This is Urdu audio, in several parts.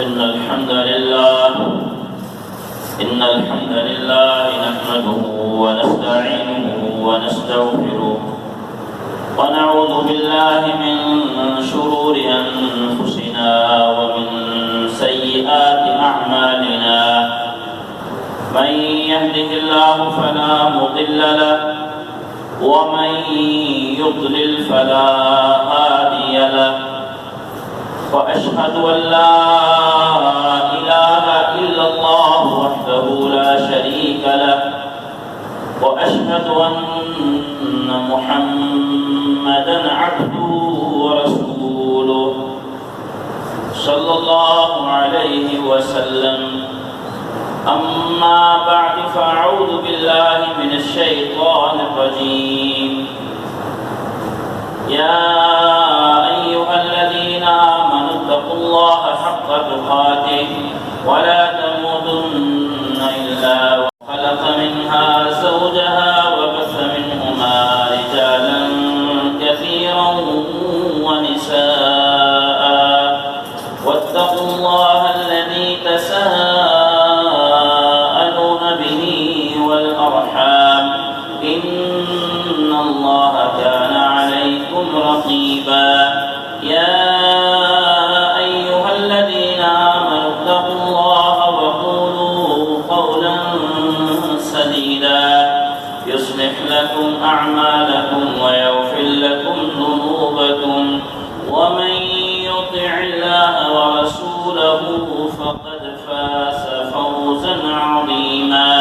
إن الحمد لله نحمده ونستعينه ونستغفره ونعوذ بالله من شرور أنفسنا ومن سيئات أعمالنا من يهده الله فلا مضل له ومن يضلل فلا هادي له وأشهد أن لا إله إلا الله وحده لا شريك له وأشهد أن محمدا عبده ورسوله صلى الله عليه وسلم أما بعد فأعوذ بالله من الشيطان الرجيم يا أيها الذين آمنوا اتقوا الله حق تقاته ولا تموتن إلا وخلق منها زوجها وبث منهما رجالا كثيرا ونساء واتقوا الله الذي تساءلون به والأرحام إن الله كان عليكم رقيبا يا أيها الذين آمنوا اتقوا الله وقولوا قولا سديدا يصلح لكم أعمالكم ويغفر لكم ذنوبكم ومن يطع الله ورسوله فقد فاز فوزا عظيما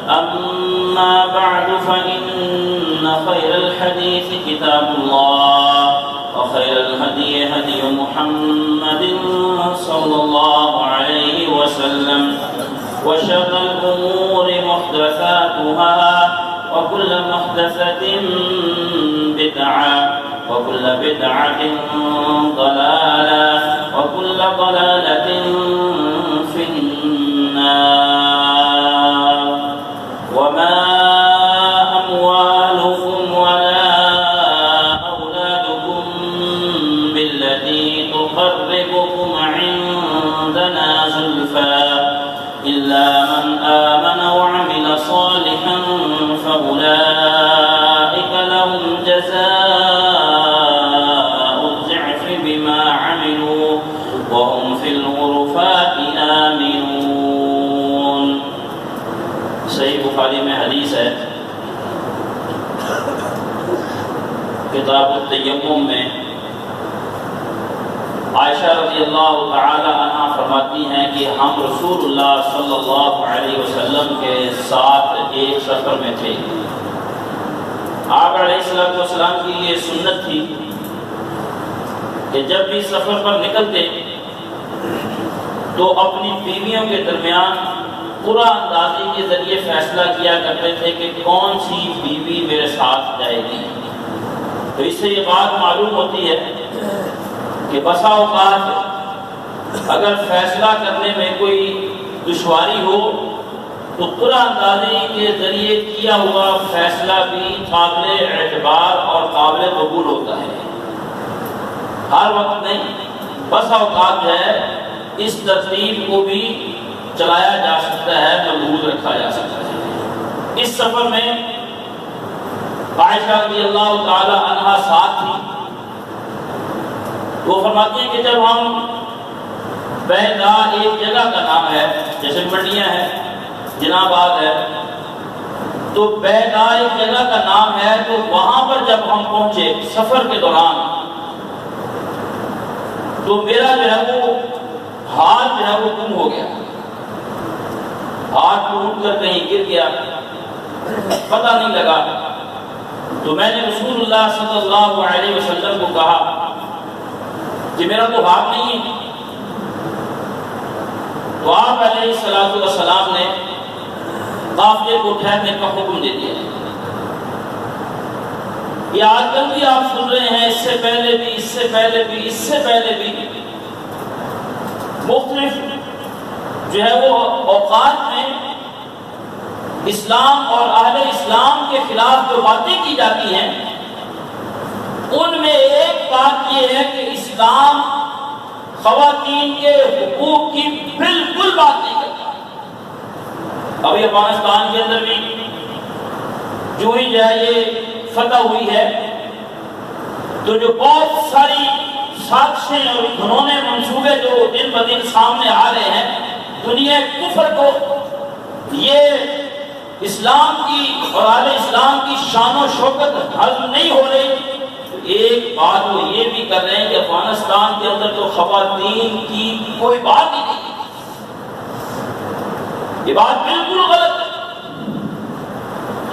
أما بعد فإن خير الحديث كتاب الله وخير الهدي هدي محمد صلى الله عليه وسلم وشر الأمور محدثاتها وكل محدثة بدعة وكل بدعة ضلالة وكل ضلالة في النار وما أموالكم ولا أولادكم بالتي تقربكم عندنا زلفى إلا من آمن وعمل صالحا فأولئك لهم جزاء الضعف بما عملوا وهم في الغرفات آمنون. صحیح بخاری میں حدیث ہے، کتاب التیمم میں عائشہ رضی اللہ تعالی عنہ فرماتی ہیں کہ ہم رسول اللہ صلی اللہ علیہ وسلم کے ساتھ ایک سفر میں تھے. آپ علیہ السلام کی یہ سنت تھی کہ جب بھی سفر پر نکلتے تو اپنی بیویوں کے درمیان قرعہ اندازی کے ذریعے فیصلہ کیا کرتے تھے کہ کون سی بیوی میرے ساتھ جائے گی. تو اس سے یہ بات معلوم ہوتی ہے کہ بسا اوقات اگر فیصلہ کرنے میں کوئی دشواری ہو تو قرعہ اندازی کے ذریعے کیا ہوا فیصلہ بھی قابل اعتبار اور قابل قبول ہوتا ہے. ہر وقت نہیں، بسا اوقات جو ہے اس ترتیب کو بھی چلایا جا سکتا ہے، محفوظ رکھا جا سکتا ہے. اس سفر میں عائشہ رضی اللہ تعالی عنہا ساتھ تھی. وہ فرماتی ہیں کہ جب ہم بیدا ایک جگہ کا نام ہے، جیسے منڈیاں ہیں، جناب آباد ہے، تو بیدا ایک جگہ کا نام ہے، تو وہاں پر جب ہم پہنچے سفر کے دوران تو میرا جو ہے وہ ہاتھ جو ہے وہ گم ہو گیا، ہاتھ ٹوٹ کر کہیں گر گیا، پتہ نہیں لگا. تو میں نے رسول اللہ صلی اللہ علیہ وسلم کو کہا کہ میرا تو ہاتھ نہیں ہے. تو آپ علیہ السلام نے قافلے کو ٹھہرنے کا حکم دے دیا. یہ آج کل بھی آپ سن رہے ہیں، اس سے پہلے بھی مختلف جو ہے وہ اوقات میں اسلام اور اہل اسلام کے خلاف جو باتیں کی جاتی ہیں ان میں ایک بات یہ ہے کہ اسلام خواتین کے حقوق کی بالکل بات نہیں کرتا. ابھی افغانستان کے اندر بھی جو ہی جو ہے یہ فتح ہوئی ہے تو جو بہت ساری سازشیں اور گھنونے منصوبے جو دن بدن سامنے آ رہے ہیں، دنیا کفر کو یہ اسلام کی اور اہل اسلام کی شان و شوکت ہضم نہیں ہو رہی. ایک بات وہ یہ بھی کر رہے ہیں کہ افغانستان کے اندر تو خواتین کی کوئی بات ہی نہیں. یہ بات بالکل غلط ہے.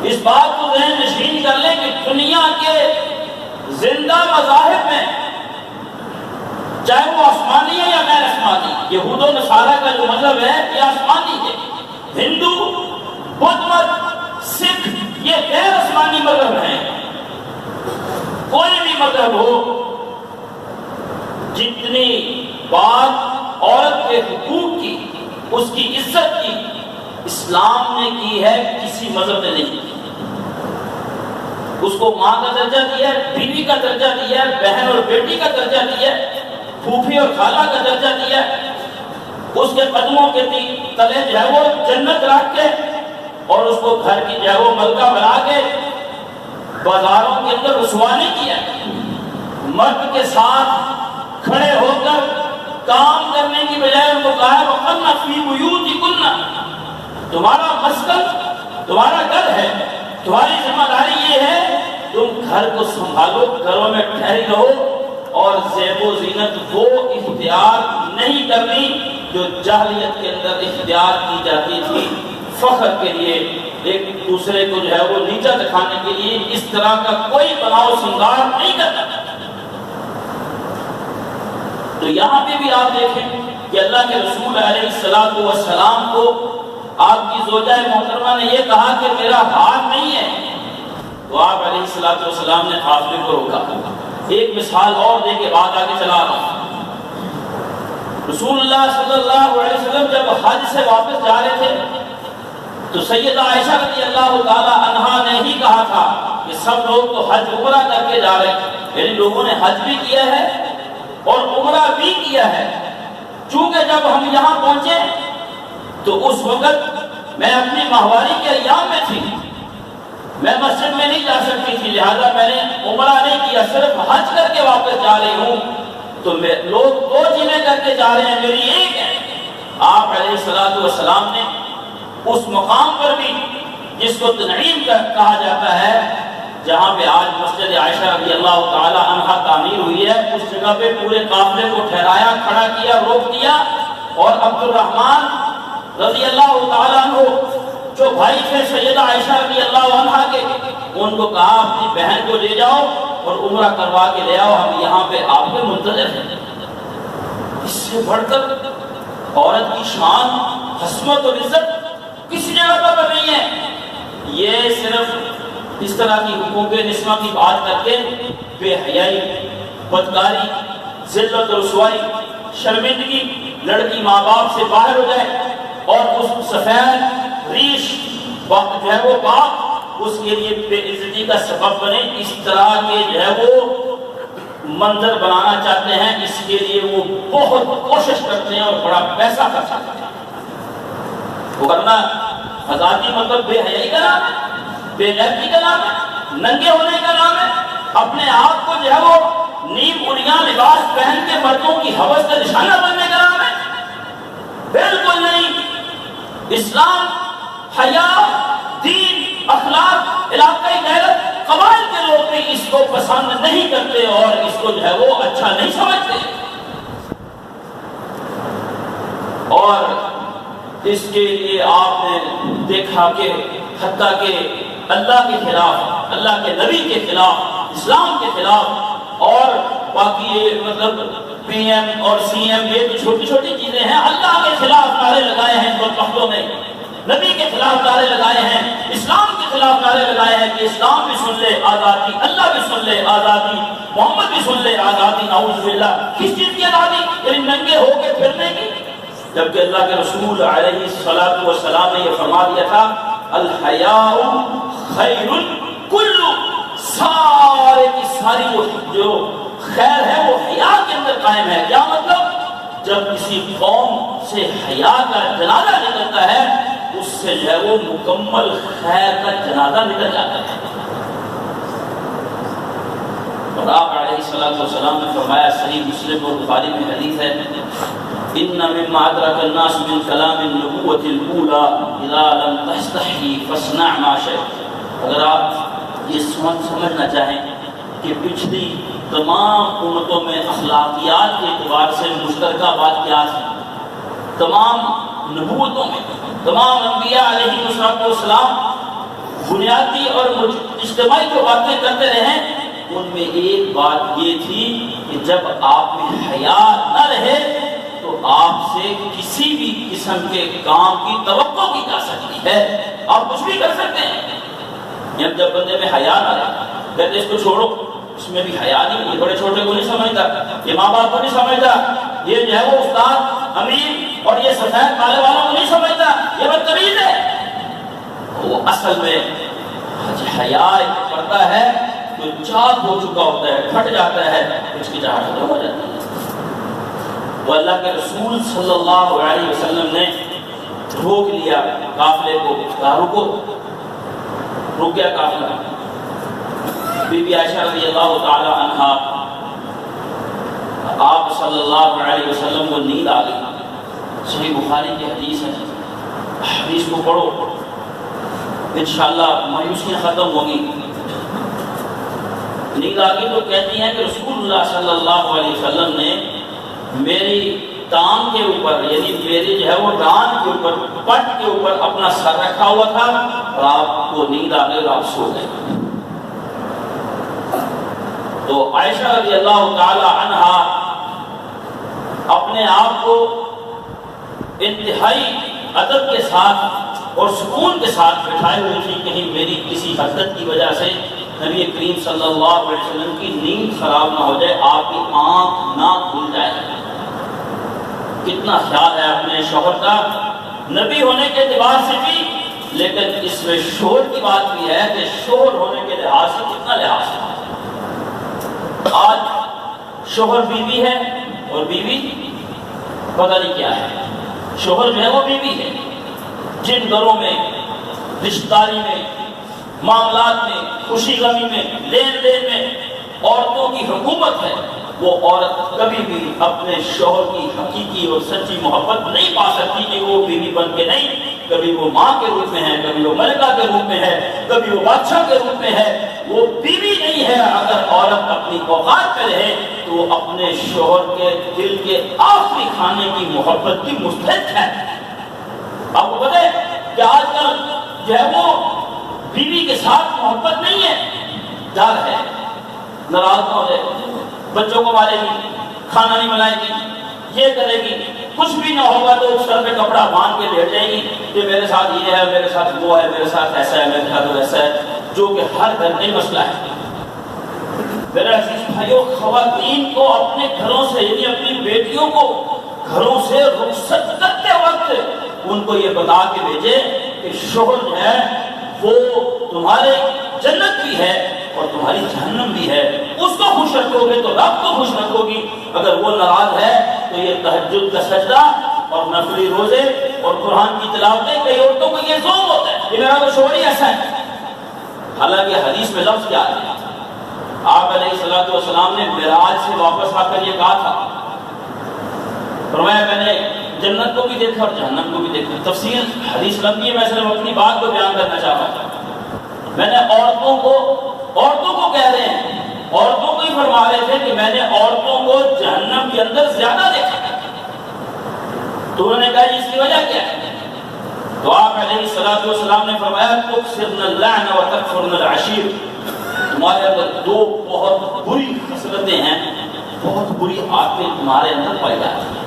اس بات کو ذہن نشین کر لیں کہ دنیا کے زندہ مذاہب میں، چاہے وہ آسمانی ہے یا غیر آسمانی، یہود و نصارہ کا جو مذہب ہے یہ آسمانی ہے. ہندو، بدھ مت، سکھ یہ غیر آسمانی مذہب ہیں. کوئی بھی مذہب ہو، جتنی بات عورت کے حقوق کی، اس کی عزت کی اسلام نے کی ہے کسی مذہب نے نہیں کی. اس کو ماں کا درجہ دیا ہے، بیوی کا درجہ دیا ہے، بہن اور بیٹی کا درجہ دیا ہے، پھوپھی اور خالہ کا درجہ دیا ہے. اس کے قدموں کے تلے جو ہے وہ جنت رکھ کے اور اس کو گھر کی جو ہے وہ ملکہ بنا کے بازاروں کے اندر رسوا نہیں کیا. مرد کے ساتھ کھڑے ہو کر کام کرنے کی بجائے ان کو کہا ہے وَقَرْنَ فِي بُيُوتِكُنَّ، تمہارا مسکن تمہارا گھر ہے، تمہاری ذمہ داری یہ ہے تم گھر کو سنبھالو، گھروں میں ٹھہری رہو اور زیب و زینت وہ اختیار نہیں کرنی جو جاہلیت کے اندر اختیار کی جاتی تھی فخر کے لیے، ایک دوسرے کو جو ہے وہ نیچا دکھانے کے لیے. اس طرح کا کوئی بناؤ سنگار نہیں کرتا. تو یہاں پہ بھی آپ دیکھیں کہ اللہ کے رسول علیہ السلام کو آپ کی زوجہ محترمہ نے یہ کہا کہ میرا ہاتھ نہیں ہے، تو آپ علیہ السلام نے قافلے کو روکا. ایک مثال اور دے کے بعد آگے چلا رہا ہوں. رسول اللہ صلی اللہ علیہ وسلم جب حج سے واپس جا رہے تھے تو سیدہ عائشہ رضی اللہ تعالی عنہا نے ہی کہا تھا کہ سب لوگ تو حج عمرہ کر کے جا رہے ہیں، یعنی لوگوں نے حج بھی کیا ہے اور عمرہ بھی کیا ہے. چونکہ جب ہم یہاں پہنچے تو اس وقت میں اپنی ماہواری کے ایام میں تھی، میں مسجد میں نہیں جا سکتی تھی، لہذا میں نے عمرہ نہیں کیا، صرف حج کر کے واپس جا رہی ہوں. تو لوگ دو چیزیں کر کے جا رہے ہیں، میری ایک ہے. آپ علیہ السلام نے اس مقام پر بھی جس کو تنعیم کہا جاتا ہے، جہاں پہ آج مسجد عائشہ رضی اللہ تعالی عنہا تعمیر ہوئی ہے، اس جگہ پہ پورے قافلے کو ٹھہرایا، کھڑا کیا، روک دیا اور عبد الرحمن رضی اللہ تعالی عنہ جو بھائی تھے سیدہ عائشہ رضی اللہ عنہا کے، ان کو کہا اپنی بہن کو لے جاؤ اور عمرہ کروا کے لے آؤ، ہم یہاں پہ آپ کے منتظر ہیں. اس سے بڑھ کر عورت کی شان، حسمت اور عزت کسی جگہ پر نہیں ہے. یہ صرف اس طرح کی حقوق نسواں کی بات کر کے بے حیائی، بدکاری، ذلت و رسوائی، شرمندگی، لڑکی ماں باپ سے باہر ہو جائے اور اس سفید ریش جو ہے وہ باپ اس کے لیے بے عزتی کا سبب بنے. اس طرح کے جو ہے وہ منظر بنانا چاہتے ہیں، اس کے لیے وہ بہت کوشش کرتے ہیں اور بڑا پیسہ خرچ کرتے ہیں. ورنہ آزادی مطلب بے حیائی کا نام ہے، بے غیرتی کا نام ہے، ننگے ہونے کا نام ہے، اپنے آپ کو جو ہے وہ نیم اڑیاں لباس پہن کے مردوں کی ہوس کا نشانہ بننے کا نام ہے. بالکل نہیں. اسلام حیا، دین، اخلاق، علاقائی غیرت، قبائل کے لوگ بھی اس کو پسند نہیں کرتے اور اس کو جو ہے وہ اچھا نہیں سمجھتے. اور اس کے لیے آپ نے دیکھا کہ حتیٰ کہ اللہ کے خلاف، اللہ کے نبی کے خلاف، اسلام کے خلاف اور باقی یہ مطلب پی ایم اور سی ایم یہ تو چھوٹی چھوٹی چیزیں ہیں، اللہ کے خلاف نعرے لگائے ہیں بدبختوں نے، نبی کے خلاف نعرے لگائے ہیں، اسلام کے خلاف نعرے لگائے ہیں کہ اسلام بھی سن لے آزادی، اللہ بھی سن لے آزادی، محمد بھی سن لے آزادی. نعوذ باللہ. کس چیز کی آزادی؟ یعنی ننگے ہو کے پھرنے کی. جبکہ اللہ کے رسول علیہ السلام نے یہ فرما دیا تھا الحیاء خیر کل، سارے کی ساری جو خیر ہے وہ حیا کے اندر قائم ہے. کیا مطلب؟ جب کسی قوم سے حیا کا جنازہ نکلتا ہے اس سے جو ہے وہ مکمل خیر کا جنازہ نکل جاتا ہے۔ اور آپ علیہ السلام نے فرمایا، صحیح مسلم اور بخاری میں حدیث ہے، ان مما ادرک الناس من کلام النبوۃ الاولى اذا لم تستحی فاصنع ما شئت۔ اگر آپ یہ سمجھنا چاہیں کہ پچھلی تمام امتوں میں اخلاقیات کے اعتبار سے مشترکہ بات کیا تھی، تمام نبوتوں میں تمام انبیاء علیہ السلام بنیادی اور اجتماعی جو باتیں کرتے رہے، ان میں ایک بات یہ تھی کہ جب آپ میں حیا نہ رہے تو آپ سے کسی بھی قسم کے کام کی توقع کی جا سکتی ہے، آپ کچھ بھی کر سکتے ہیں۔ جب بندے میں حیا نہ رہے، کہتے اس کو چھوڑو، اس میں بھی حیا نہیں، یہ بڑے چھوٹے کو نہیں سمجھتا، یہ ماں باپ کو نہیں سمجھتا، یہ جو ہے وہ استاد امیر اور یہ سفید کالے والوں کو نہیں سمجھتا، یہ بدتمیز ہے۔ وہ اصل میں حیا ایک پردہ ہے جو چاک ہو چکا ہوتا ہے، پھٹ جاتا ہے، ہچکچاہٹ ختم ہو جاتی ہے۔ وہ اللہ کے رسول صلی اللہ علیہ وسلم نے روک لیا قافلے کو، کہا رکو، رک گیا قافلہ۔ بی بی عائشہ رضی اللہ تعالی عنہا، آپ صلی اللہ علیہ وسلم کو نیند آ گئی، صحیح بخاری کی حدیث ہے، حدیث کو پڑھو انشاءاللہ مایوسیاں ختم ہوں گی۔ نیند آ گئی تو کہتی ہیں کہ رسول اللہ صلی اللہ علیہ وسلم نے میری ٹانگ کے اوپر، یعنی میری جو ہے وہ ڈان کے اوپر، پٹ کے اوپر اپنا سر رکھا ہوا تھا اور آپ کو نیند آ گئی اور آپ سو گئے۔ تو عائشہ رضی اللہ تعالی عنہا اپنے آپ کو انتہائی ادب کے ساتھ اور سکون کے ساتھ بٹھائے ہوئی تھی، کہیں میری کسی حرکت کی وجہ سے نبی کریم صلی اللہ علیہ وسلم کی نیند خراب نہ ہو جائے، آپ کی آنکھ نہ کھل جائے۔ کتنا خیال ہے اپنے شوہر کا، نبی ہونے کے اعتبار سے بھی، لیکن اس میں شوہر کی بات بھی ہے کہ شوہر ہونے کے لحاظ سے کتنا لحاظ ہے۔ آج شوہر بیوی ہے اور بیوی پتہ نہیں کیا ہے، شوہر جو ہے وہ بیوی ہے۔ جن گھروں میں رشتہ داری میں، معاملات میں، خوشی غمی میں، لین دین میں عورتوں کی حکومت ہے، وہ عورت کبھی بھی اپنے شوہر کی حقیقی اور سچی محبت نہیں پا سکتی کہ وہ بیوی بن کے نہیں، کبھی وہ ماں کے روپ میں ہے، کبھی وہ ملکہ کے روپ میں ہے، کبھی وہ بادشاہ کے روپ میں ہے، وہ بیوی نہیں ہے۔ اگر عورت اپنی اوقات پہ رہے تو وہ اپنے شوہر کے دل کے آخری کھانے کی محبت کی مستحق ہے۔ آپ کو پتہ ہے کہ آج کل جو ہے وہ بیوی کے ساتھ محبت نہیں ہے، ڈر ہے، ناراض نہ ہو جائے، بچوں کو مارے گی، کھانا نہیں بنائے گی، یہ کرے گی، کچھ بھی نہ ہوگا تو سر پہ کپڑا باندھ کے لیٹ جائے گی کہ میرے ساتھ یہ ہے، میرے ساتھ وہ ہے، میرے ساتھ ایسا ہے، میرے ساتھ ویسا ہے، جو کہ ہر گھر میں مسئلہ ہے۔ میرے عزیز بھائیو، خواتین کو اپنے گھروں سے، یعنی اپنی بیٹیوں کو گھروں سے رخصت کرتے وقت ان کو یہ بتا کے بھیجے کہ شوہر جو ہے وہ تمہارے جنت بھی ہے اور تمہاری جہنم بھی ہے، اس کو خوش رکھو گے تو رب کو خوش رکھو گی، اگر وہ ناراض ہے تو یہ تہجد کا سجدہ اور نفلی روزے اور قرآن کی تلاوتیں، کئی عورتوں کو یہ ذوق ہوتا ہے کہ میرا تو شوہر ہی ایسا ہے۔ حالانکہ حدیث میں لفظ کیا ہے، آپ علیہ السلام نے معراج سے واپس آ کر یہ کہا تھا، فرمایا میں نے جنت کو بھی دیکھا اور جہنم کو بھی دیکھا۔ تفصیل حدیث لمبی ہے، میں صرف اپنی بات کو بیان کرنا چاہتا ہوں۔ میں نے عورتوں کو کہہ رہے ہیں، عورتوں کو ہی فرما رہے تھے کہ میں نے عورتوں کو جہنم کے اندر زیادہ دیکھا۔ تو انہوں نے کہا اس کی وجہ کیا ہے؟ تو آپ علیہ السلام نے فرمایا تکثرن اللعن وتکفرن العشیر، تمہارے اندر دو بہت بری خصلتیں ہیں، بہت بری عادتیں تمہارے اندر پائی جاتی ہیں۔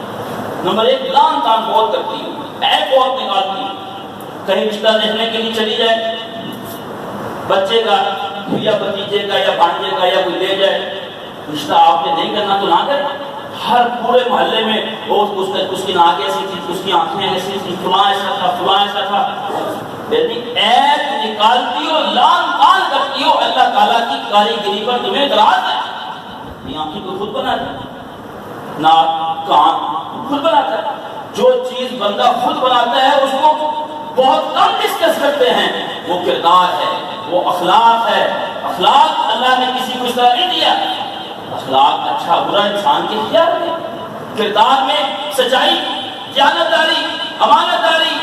نمبر ایک، لان تان بہت کرتی ہوں، عیب بہت نکالتی ہوں، کہیں رشتہ دیکھنے کے لیے چلی جائے، بچے کا یا بتیجے کا یا بھانجے کا یا کوئی لے جائے، رشتہ آپ نے نہیں کرنا تو نہ کرے۔ ہر پورے محلے میں اس کی ناک ایسی تھی، اس کی آنکھیں ایسی تھی، فلاں ایسا تھا، فلاں ایسا تھا، یعنی عیب نکالتی ہو، لان تان کرتی ہو، اللہ تعالیٰ کی کاریگری پر تمہیں اعتراض ہے؟ یہ آنکھیں کو خود بنا دی، ناک، کان، خود بناتا ہے. جو چیز بندہ خود بناتا ہے اس کو بہت کم ڈسکس کرتے ہیں. وہ کردار ہے, وہ اخلاق ہے. اخلاق اللہ نے کسی کو اس طرح نہیں دیا. اخلاق اچھا برا انسان کے اختیار میں. کردار میں سچائی, دیانتداری, امانتداری,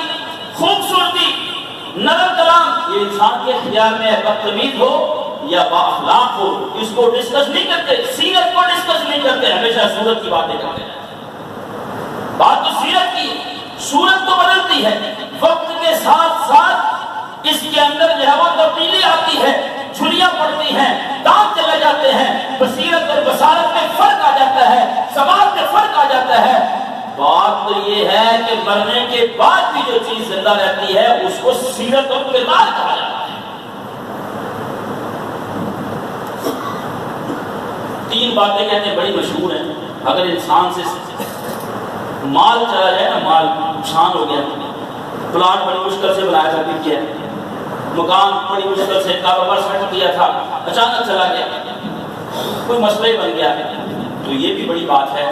خوبصورتی, نرم کلام, یہ انسان کے اختیار میں ہے. بدتمیز ہو یا با اخلاق ہو, اس کو ڈسکس نہیں کرتے. سیرت کو ڈسکس نہیں کرتے, ہمیشہ صورت کی باتیں کرتے ہیں. بات تو سیرت کی, صورت تو بدلتی ہے وقت کے ساتھ ساتھ. اس کے اندر جو ہے وہ تبدیلی آتی ہے, جھریاں پڑتی ہیں, دانت چلے جاتے ہیں, بصیرت اور بصارت میں فرق آ جاتا ہے, سواد میں فرق آ جاتا ہے. بات تو یہ ہے کہ مرنے کے بعد بھی جو چیز زندہ رہتی ہے اس کو سیرت اور کردار کہا جاتا ہے. 3 باتیں کہتے ہیں بڑی مشہور ہیں. اگر انسان سے مال چلا جائے نا, مال نقصان ہو گیا, پلاٹ بڑی مشکل سے بنایا تھا, بک گیا. مکان بڑی مشکل سے, کاروبار سیٹ کیا تھا, اچانک چلا گیا, کوئی مسئلہ ہی بن گیا, تو یہ بھی بڑی بات ہے.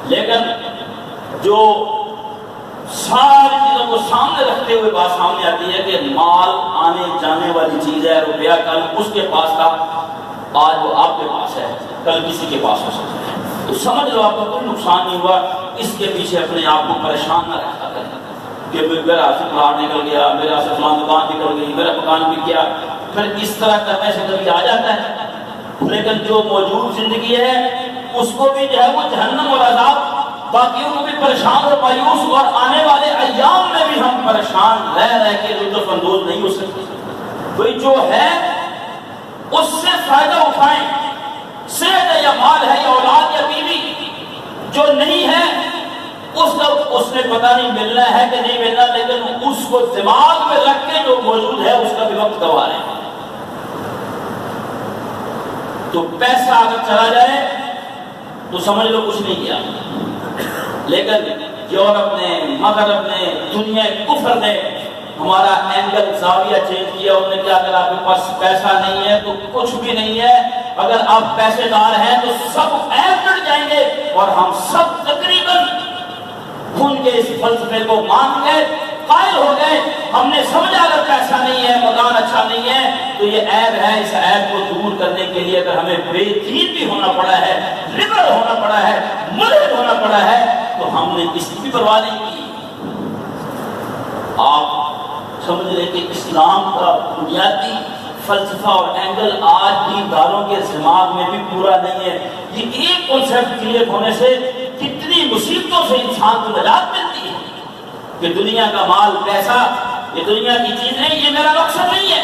لیکن جو ساری چیزوں کو سامنے رکھتے ہوئے بات سامنے آتی ہے کہ مال آنے جانے والی چیز ہے. روپیہ کل اس کے پاس تھا, آج وہ آپ کے پاس ہے, کل کسی کے پاس ہو سکتا ہے. تو سمجھ لو آپ کو کوئی نقصان نہیں ہوا. اس کے پیچھے اپنے آپ کو پریشان نہ رکھا کریں کہ میرا سے پلاٹ نکل گیا, میرا سے فلاں دکان نکل گئی, میرا مکان بک گیا. پھر اس طرح کرنے سے کبھی آ جاتا ہے. لیکن جو موجود زندگی ہے اس کو بھی جو ہے وہ جہنم اور عذاب, باقیوں کو بھی پریشان اور مایوس, اور آنے والے ایام میں بھی ہم پریشان رہ کے لطف اندوز نہیں ہو سکتے. کوئی جو ہے اس سے فائدہ اٹھائیں. صحت ہے یا مال ہے یا اولاد یا بیوی, جو نہیں ہے اس نے پتہ نہیں ملنا ہے کہ نہیں ملنا, لیکن اس کو دماغ میں رکھ کے جو موجود ہے اس کا بھی وقت گواریں. تو پیسہ اگر چلا جائے تو سمجھ لو کچھ نہیں کیا. لیکن یورپ نے, مغرب نے, دنیا کفر نے ہمارا اینگل زاویہ چینج کیا. انہوں نے کیا, اگر آپ کے پاس پیسہ نہیں ہے تو کچھ بھی نہیں ہے. اگر آپ پیسے دار ہیں تو سب عیب بڑھ جائیں گے, اور ہم سب تقریباً ان کے اس فلسفے کو مان گئے, قائل ہو گئے. ہم نے سمجھا اگر پیسہ نہیں ہے, مکان اچھا نہیں ہے تو یہ عیب ہے. اس عیب کو دور کرنے کے لیے اگر ہمیں بے دین بھی ہونا پڑا ہے, لبرل ہونا پڑا ہے, ملحد ہونا پڑا ہے, تو ہم نے اس کی بھی پرواہ نہیں کی. آپ سمجھ لیں کہ اسلام کا بنیادی فلسفہ اور اینگل آج بھی داروں کے دماغ میں بھی پورا نہیں ہے. یہ ایک کنسیپٹ کلیئر ہونے سے کتنی مصیبتوں سے انسان کو نجات ملتی ہے کہ دنیا کا مال, پیسہ یہ دنیا کی چیز نہیں, یہ میرا مقصد نہیں ہے.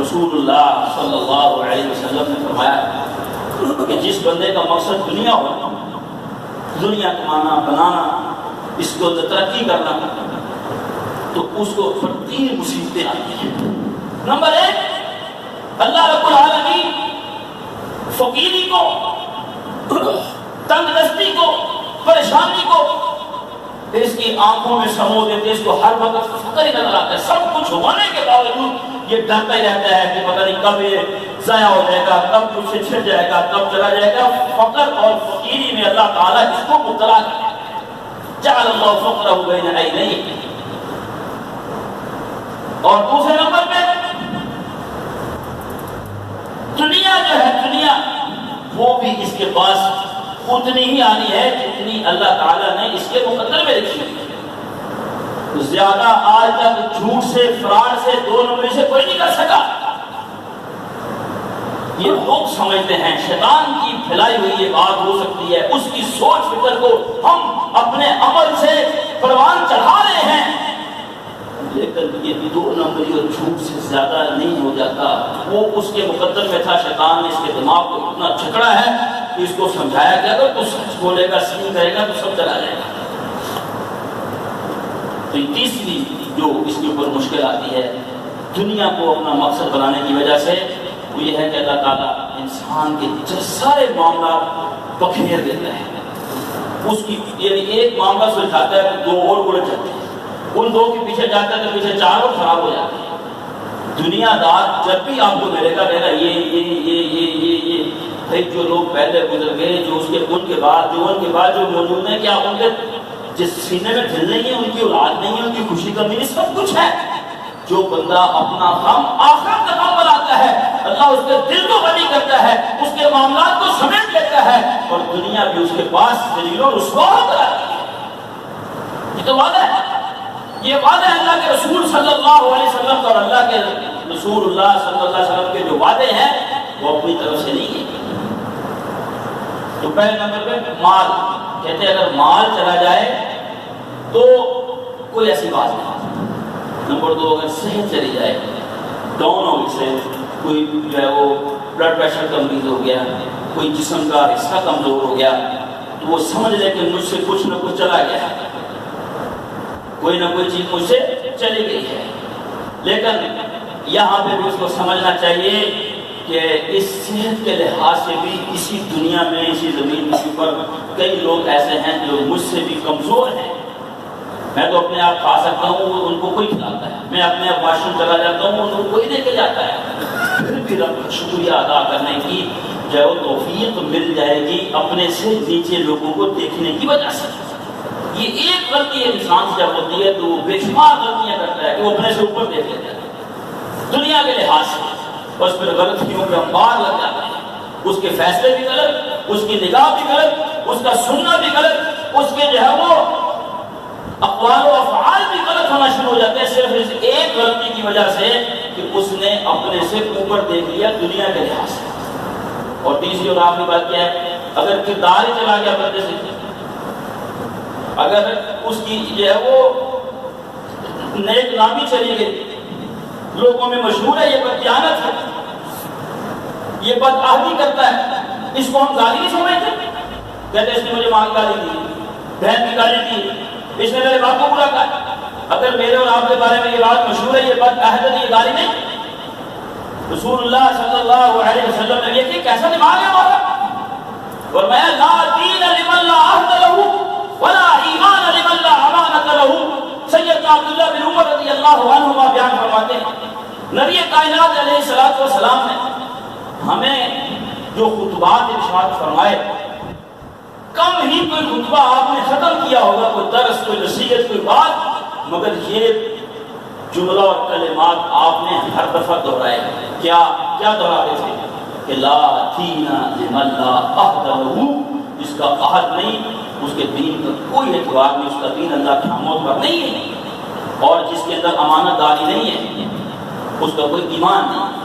رسول اللہ صلی اللہ علیہ وسلم نے فرمایا کہ جس بندے کا مقصد دنیا ہو, دنیا کمانا, بنانا, اس کو ترقی کرنا, تو اس کو 3 مصیبتیں آتی ہیں. نمبر 1, اللہ رب العالمین فقیری کو, تنگ دستی کو, پریشانی کو اس کی آنکھوں میں سمو دیتے. اس کو ہر وقت فقر ہی نظر آتا ہے. سب کچھ ہونے کے باوجود یہ ڈرتا ہی رہتا ہے کہ پتہ نہیں کب یہ ضائع ہو جائے گا, کب کچھ سے چھٹ جائے گا, کب چلا جائے گا. فقر اور فقیری میں اللہ تعالیٰ اس کو مبتلا کرتا ہے. جعل اللہ فقرہ بین عینیہ. اور دوسرے نمبر پہ دنیا جو ہے, دنیا وہ بھی اس کے پاس اتنی ہی آنی ہے جتنی اللہ تعالیٰ نے اس کے مقدر میں رکھی ہے. زیادہ آج تک جھوٹ سے, فراڈ سے, 2 نمبری سے کوئی نہیں کر سکا. یہ لوگ سمجھتے ہیں شیطان کی پھیلائی ہوئی یہ بات ہو سکتی ہے. اس کی سوچ فکر کو ہم اپنے عمل سے پروان چڑھا رہے ہیں, لیکن یہ 2 نمبری اور جھوٹ سے زیادہ نہیں ہو جاتا. وہ اس کے مقدر میں تھا. شیطان نے اس کے دماغ کو اتنا جھگڑا ہے کہ اس کو سمجھایا گیا اگر تو سچ بولے گا, سین کرے گا تو سب چلا جائے گا. تو تیسری جو اس کے اوپر مشکل آتی ہے دنیا کو اپنا مقصد بنانے کی وجہ سے, وہ یہ ہے کہ اللہ تعالیٰ انسان کے سارے معاملات بکھیر دیتا ہے. اس کی یعنی ایک معاملہ سلجھاتا ہے تو 2 اور الجھ جاتے ہیں, ان 2 کے پیچھے جاتا ہے تو پیچھے 4 اور خراب ہو جاتے ہیں. دنیا دار جب بھی آپ کو ملے گا کہے گا یہ بھائی جو لوگ پہلے گزر گئے، جو ان کے بعد جو موجود ہیں، کیا ان کے جس سینے میں دل نہیں ہے، ان کی اولاد نہیں ہے، ان کی خوشی کمی نہیں، سب کچھ ہے۔ جو بندہ اپنا غم آخرت کا غم بناتا ہے، اللہ اس کے دل کو غنی کرتا ہے، اس کے معاملات کو سمیٹ لیتا ہے، اور دنیا بھی اس کے پاس ذلیل و رسوا کراتی ہے۔ یہ تو وعدہ ہے، یہ وعدہ ہے اللہ کے رسول صلی اللہ علیہ وسلم کا، اور اللہ کے رسول اللہ صلی اللہ علیہ وسلم کے جو وعدے ہیں وہ اپنی طرف سے نہیں ہیں۔ تو پہلے نمبر پہ مال، کہتے ہیں اگر مال چلا جائے تو کوئی ایسی بات نہیں۔ نمبر 2، اگر صحت چلی جائے، ڈاؤن ہو گئی صحت، کوئی جو ہے وہ بلڈ پریشر کا مریض ہو گیا، کوئی جسم کا حصہ کمزور ہو گیا، تو وہ سمجھ لے کہ مجھ سے کچھ نہ کچھ چلا گیا ہے، کوئی نہ کوئی چیز مجھ سے چلی گئی ہے۔ لیکن یہاں پہ بھی اس کو سمجھنا چاہیے کہ اس صحت کے لحاظ سے بھی اسی دنیا میں، اسی زمین کے اوپر کئی لوگ ایسے ہیں جو مجھ سے بھی کمزور ہیں۔ میں تو اپنے آپ کھا سکتا ہوں، ان کو کوئی کھلاتا ہے، میں اپنے آپ واش روم چلا جاتا ہوں، ان کو کوئی لے کے جاتا ہے۔ پھر بھی رب کا شکریہ ادا کرنے کی جو ہے وہ توفیق مل جائے گی اپنے سے نیچے لوگوں کو دیکھنے کی وجہ سے۔ یہ ایک غلطی انسان سے جب ہوتی ہے تو وہ بے شمار غلطیاں کرتا ہے کہ وہ اپنے سے اوپر دیکھ لیتا ہے دنیا کے لحاظ سے، بس پھر غلطیوں پہ انبار لگ جاتے ہیں۔ اس کے فیصلے بھی غلط، اس کی نگاہ بھی غلط، اس کا سننا بھی غلط، اس کے جو ہے وہ اقوال و افعال بھی غلط ہونا شروع ہو جاتے ہیں، صرف اس ایک غلطی کی وجہ سے کہ اس نے اپنے سے اوپر دیکھ لیا دنیا کے لحاظ سے۔ اور تیسری اور آخری بات کیا ہے، اگر کردار ہی چلا گیا بندے سے، اگر اس کی جو ہے وہ نیک نامی چلی گئی، لوگوں میں مشہور ہے یہ بددیانت ہے، یہ بدعہدی کرتا ہے، اس کو ہم گالی نہیں سمجھتے؟ کہتے اس نے مجھے ماں کی گالی دی، بہن کی گالی دی، اس نے میرے باپ کو برا کہا۔ اگر میرے اور آپ کے بارے میں یہ بات مشہور ہے، یہ بدعہد ہے، یہ گالی نہیں۔ رسول اللہ صلی اللہ علیہ وسلم نے یہ کہ کیسا دماغ ہے ہمارا، فرمایا لا دین لمن لا عہد لہ ولا ایمان لمن لا امانۃ لہ۔ سیدنا عبداللہ بن عمر رضی اللہ عنہما بیان فرماتے ہیں، نبی کائنات علیہ الصلوۃ والسلام نے ہمیں جو خطبات ارشاد فرمائے، کم ہی کوئی خطبہ آپ نے ختم کیا ہوگا، کوئی درس، کوئی نصیحت، کوئی بات، مگر یہ جملہ اور کلمات آپ نے ہر دفعہ دہرائے۔ کیا دہراتے تھے کہ لا دین لمن لا عہد لہ، جس کا عہد نہیں، اس کے دین کا کوئی اعتبار نہیں، اس کا دین اللہ کے ہم پر نہیں ہے، اور جس کے اندر امانت داری نہیں ہے، اس کا کوئی ایمان نہیں۔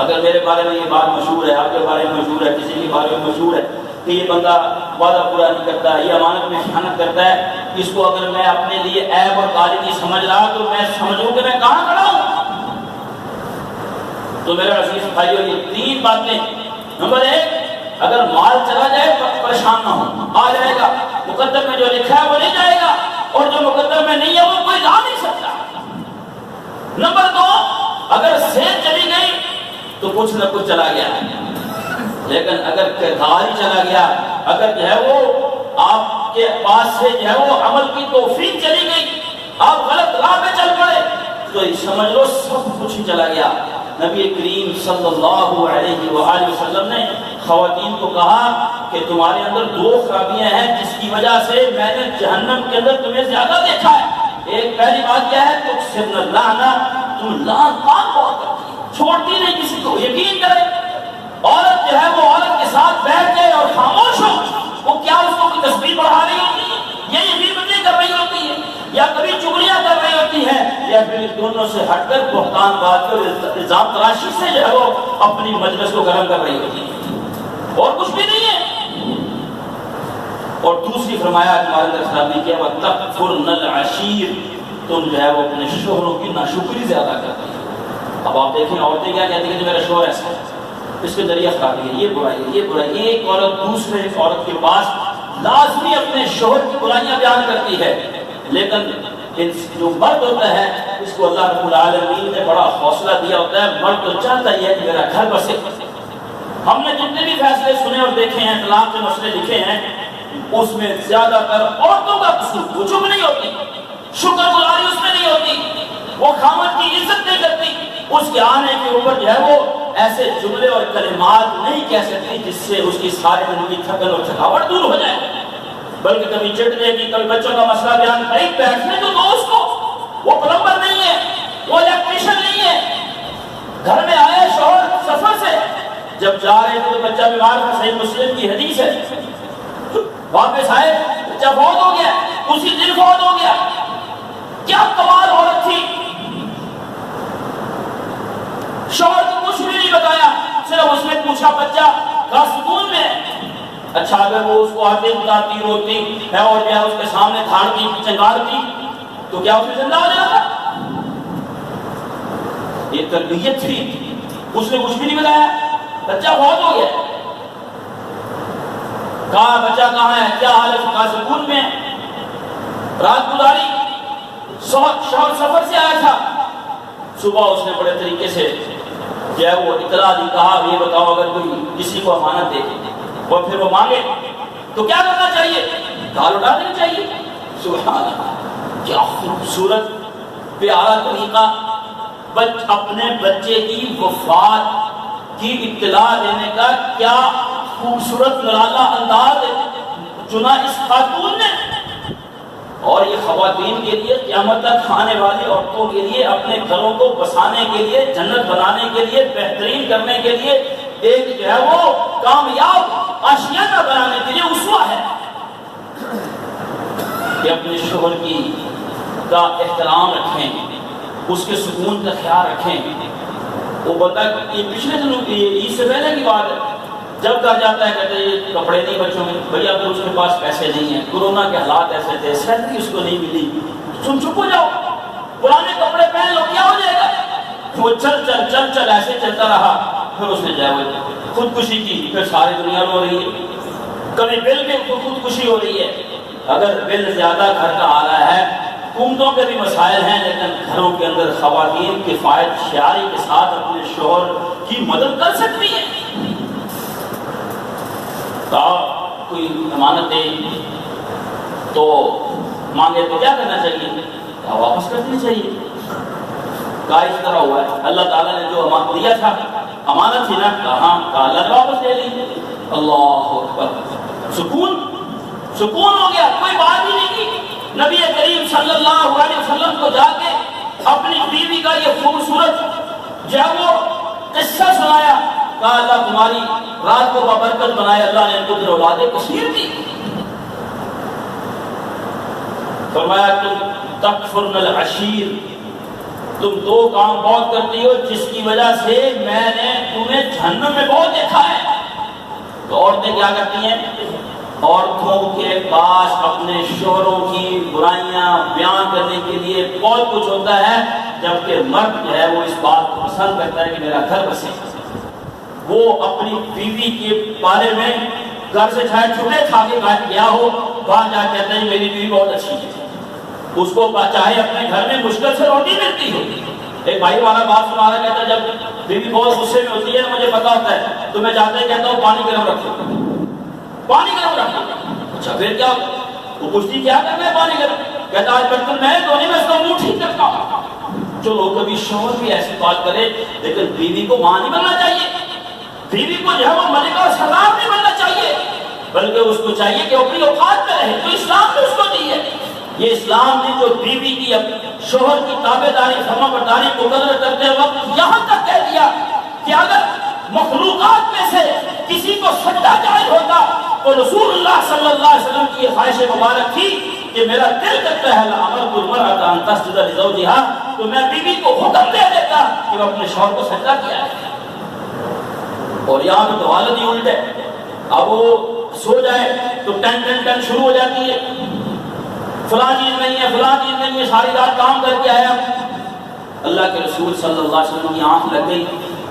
اگر میرے بارے میں یہ بات مشہور ہے، آپ کے بارے میں مشہور ہے، کسی کے بارے میں مشہور ہے کہ یہ بندہ وعدہ پورا نہیں کرتا ہے، یہ امانت میں خیانت کرتا ہے، اس کو اگر میں اپنے لیے عیب اور گالی نہیں سمجھ رہا تو میں سمجھوں کہ میں کہاں کھڑا ہوں؟ تو میرا عزیز بھائیو، یہ تین باتیں۔ نمبر 1، اگر مال چلا جائے تو پریشان نہ ہو، آ جائے گا، مقدر میں جو لکھا ہے وہ نہیں جائے گا، اور جو مقدر میں نہیں ہے وہ کوئی لا نہیں سکتا۔ نمبر 2، اگر صحت چلی گئی تو کچھ نہ کچھ چلا گیا، لیکن اگر کردار ہی چلا گیا، اگر جو ہے وہ آپ کے پاس سے جو ہے وہ عمل کی توفیق چلی گئی، آپ غلط راہ پہ چل پڑے، تو سمجھ لو سب کچھ ہی چلا گیا۔ نبی کریم صلی اللہ علیہ وآلہ وسلم نے خواتین کو کہا کہ تمہارے اندر 2 خرابیاں ہیں جس کی وجہ سے میں نے جہنم کے اندر تمہیں زیادہ دیکھا ہے۔ ایک پہلی بات کیا ہے، تکثرن اللعنہ، تم لعنت بہت کرتی ہو، چھوڑتی نہیں کسی کو۔ یقین کرے، عورت جو ہے وہ عورت کے ساتھ بیٹھ جائے اور خاموش ہو، وہ کیا اس کو کوئی تسبیح پڑھا رہی ہوتی ہے، یا یہ غیبتیں کر رہی ہوتی ہے، یا کبھی چغلیاں کر رہی ہوتی ہے، یا پھر دونوں سے ہٹ کر بہتان بات کر الزام تراشی سے جو ہے وہ اپنی مجلس کو گرم کر رہی ہوتی ہے، اور کچھ بھی نہیں ہے۔ اور دوسری فرمایا تمہارے اندر خرابی کیا، وَتَكْفُرْنَ الْعَشِيرَ، تم جو ہے وہ اپنے شوہروں کی ناشکری زیادہ کرتی ہے۔ اب آپ دیکھیں عورتیں کیا کہتی ہیں کہ میرا شوہر ایسا ہے، اس کے ذریعہ خرابی ہے، یہ برائی ہے، یہ برائی۔ ایک عورت دوسرے عورت کے پاس لازمی اپنے شوہر کی برائیاں بیان کرتی ہے، لیکن جو مرد ہوتا ہے اس کو اللہ رب العالمین نے بڑا حوصلہ دیا ہوتا ہے، مرد تو چاہتا ہی ہے کہ میرا گھر بسے۔ ہم نے جتنے بھی فیصلے سنے اور دیکھے ہیں، طلاق کے مسئلے لکھے ہیں، اس میں زیادہ تر عورتوں کا قصور، وہ چپ نہیں ہوتی، شکر گزاری اس میں نہیں ہوتی، وہ خامد کی عزت نہیں کرتی، اس کے آنے کے اوپر جو ہے وہ ایسے جملے اور کلمات نہیں کہہ سکتی جس سے اس کی سارے دن کی تھکن اور تھکاوٹ دور ہو جائے، بلکہ کبھی چٹ دے گی، کبھی بچوں کا مسئلہ بیان کرے، بیٹھنے تو دو اس کو، وہ پلمبر نہیں ہے، وہ الیکٹریشین نہیں ہے، گھر میں آئے شوہر سفر سے، جب جا رہے تھے تو بچہ بیمار تھا، صحیح مسلم کی حدیث ہے، واپس آئے بچہ فوت ہو گیا، اسی دن فوت ہو گیا، کیا کمال عورت تھی، شوہر کو کچھ بھی نہیں بتایا، صرف اس نے پوچھا بچہ کا سکون میں، اچھا اگر وہ اس کو آتے بتاتی روتی ہے اور کیا اس کے سامنے دھاڑتی چنگارتی تو کیا اسے زندہ ہو جاتا؟ یہ تربیت تھی، اس نے کچھ بھی نہیں بتایا، بچہ بہت ہو گیا، کہا بچہ کہاں ہے، کیا حال ہے، کہا سکون میں، رات گزاری، شوہر سفر سے آیا تھا، صبح اس نے بڑے طریقے سے جو ہے وہ اطلاع دی، کہا یہ بتاؤ اگر کوئی کسی کو امانت دے اور پھر وہ مانگے تو کیا کرنا چاہیے، گال اٹھا دینی چاہیے، سبحان اللہ، کیا خوبصورت پیارا طریقہ، اپنے بچے کی وفات کی اطلاع دینے کا کیا خوبصورت نرالا انداز چنا اس خاتون نے، اور یہ خواتین کے لیے قیامت تک آنے والی عورتوں کے لیے اپنے گھروں کو بسانے کے لیے، جنت بنانے کے لیے، بہترین کرنے کے لیے ایک جو ہے وہ کامیاب آشیانہ بنانے کے لیے اسوہ ہے کہ اپنے شوہر کی کا احترام رکھیں، اس کے سکون کا خیال رکھیں۔ وہ بتا یہ پچھلے دنوں کی عید سے پہلے کی بات ہے، جب گھر جاتا ہے کہتے ہیں یہ کپڑے نہیں بچوں میں، بھئی اگر اس کے پاس پیسے نہیں ہیں، کورونا کے حالات ایسے تھے، سیلری اس کو نہیں ملی، تم چپ ہو جاؤ، پرانے کپڑے پہن لو، کیا ہو جائے گا؟ وہ چل ایسے چلتا رہا، پھر اس نے جائے خودکشی کی، پھر ساری دنیا رو رہی ہے، کبھی بل کے خودکشی ہو رہی ہے۔ اگر بل زیادہ گھر کا آ رہا ہے، حکومتوں کے بھی مسائل ہیں، لیکن گھروں کے اندر خواتین کفایت شعاری کے ساتھ اپنے شوہر کی مدد کر سکتی ہے۔ کوئی امانت دے تو مانگے تو کیا کرنا چاہیے، واپس کر دینی چاہیے۔ کہا اس طرح ہوا ہے، اللہ تعالیٰ نے جو امانت دیا تھا، امانت تھی نا، کہاں اللہ نے واپس لے لی، اللہ اکبر، سکون ہو گیا، کوئی بات ہی نہیں کی۔ نبی کریم صلی اللہ علیہ وسلم کو جا کے اپنی بیوی کا یہ خوبصورت جو ہے وہ قصہ سنایا، کہا اللہ تمہاری رات کو بابرکت بنائے، اللہ نے ان کو پھر اولاد کثیر دی۔ فرمایا تم تکفرن العشیر، تم دو کام بہت کرتی ہو جس کی وجہ سے میں نے تمہیں جہنم میں بہت دیکھا ہے۔ تو عورتیں کیا کرتی ہیں، عورتوں کے پاس اپنے شوہروں کی برائیاں بیان کرنے کے لیے بہت کچھ ہوتا ہے، جبکہ مرد جو ہے وہ اس بات کو پسند کرتا ہے کہ میرا گھر بسے۔ وہ اپنی بیوی کے بارے میں گھر سے چاہے چھٹے کھا کے گیا ہو، وہاں جا کے کہتے ہیں میری بیوی بہت اچھی ہے، اس کو چاہے اپنے گھر میں مشکل سے روٹی ملتی ہو۔ ایک بھائی والا بات سنا رہا کہتا ہے جب بیوی بہت غصے میں ہوتی ہے مجھے پتا ہوتا ہے تو میں جاتے کہتا ہوں پانی گرم رکھو، پانی گرم رکھو۔ اچھا پھر کیا، وہ پوچھتی کیا کرنا ہے پانی گرم، کہتا آج برتن میں دھونے میں اس کا منہ ٹھیک کرتا ہوں۔ چلو کبھی شوہر بھی ایسی بات کرے، لیکن بیوی کو ماں نہیں بننا چاہیے، بیوی کو جو ہے وہ ملکہ سلام نہیں بننا چاہیے، بلکہ اس کو چاہیے کہ اپنی اوقات میں رہے، تو اسلام نے اس کو دی ہے۔ یہ اسلام نے جو بیوی کی شوہر کی تابعداری فرما برداری مقرر کرتے وقت یہاں تک کہہ دیا کہ اگر مخلوقات میں سے کسی کو سجدہ جائز ہوتا تو رسول اللہ صلی اللہ علیہ وسلم کی یہ خواہش مبارک تھی کہ میرا دل کرتا ہے لأمرت المرأة ان تسجد لزوجها، تو میں بیوی کو حکم دے دیتا کہ وہ اپنے شوہر کو سجدہ کیا ہے۔ اور یہاں پہ تو حالت ہی الٹ ہے، اب وہ سو جائے تو ٹن شروع ہو جاتی ہے، فلاں چیز نہیں ہے، فلاں چیز نہیں ہے، ساری رات کام کر کے آیا۔ اللہ کے رسول صلی اللہ علیہ وسلم کی آنکھ لگ گئی،